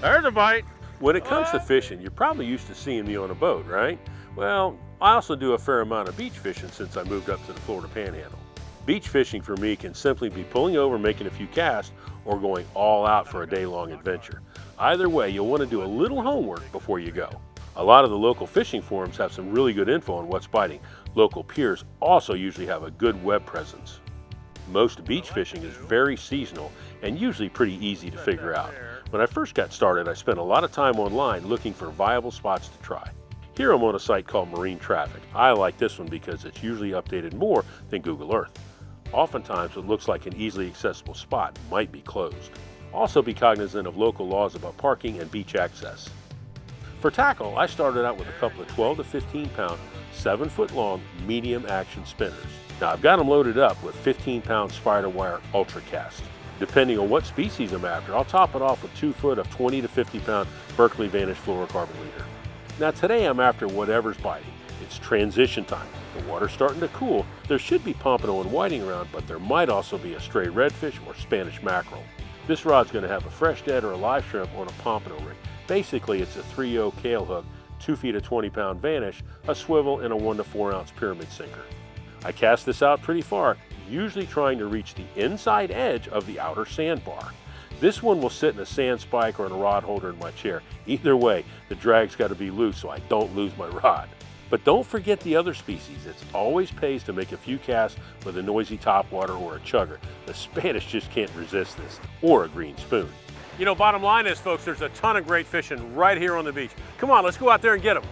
There's a bite. When it comes to fishing, you're probably used to seeing me on a boat, right? Well, I also do a fair amount of beach fishing since I moved up to the Florida Panhandle. Beach fishing for me can simply be pulling over, making a few casts, or going all out for a day-long adventure. Either way, you'll want to do a little homework before you go. A lot of the local fishing forums have some really good info on what's biting. Local piers also usually have a good web presence. Most beach fishing is very seasonal and usually pretty easy to figure out. When I first got started, I spent a lot of time online looking for viable spots to try. Here I'm on a site called Marine Traffic. I like this one because it's usually updated more than Google Earth. Oftentimes it looks like an easily accessible spot might be closed. Also be cognizant of local laws about parking and beach access. For tackle, I started out with a couple of 12 to 15 pound, 7-foot long medium action spinners. Now I've got them loaded up with 15-pound spider wire ultra cast. Depending on what species I'm after, I'll top it off with 2 foot of 20 to 50 pound Berkeley Vantage fluorocarbon leader. Now today I'm after whatever's biting. It's transition time. The water's starting to cool. There should be pompano and whiting around, but there might also be a stray redfish or Spanish mackerel. This rod's going to have a fresh dead or a live shrimp on a pompano rig. Basically it's a 3/0 kale hook, 2 feet of 20-pound Vanish, a swivel, and a 1 to 4 ounce pyramid sinker. I cast this out pretty far, usually trying to reach the inside edge of the outer sandbar. This one will sit in a sand spike or in a rod holder in my chair. Either way, the drag's got to be loose so I don't lose my rod. But don't forget the other species. It always pays to make a few casts with a noisy topwater or a chugger. The Spanish just can't resist this, or a green spoon. You know, bottom line is, folks, there's a ton of great fishing right here on the beach. Come on, let's go out there and get them.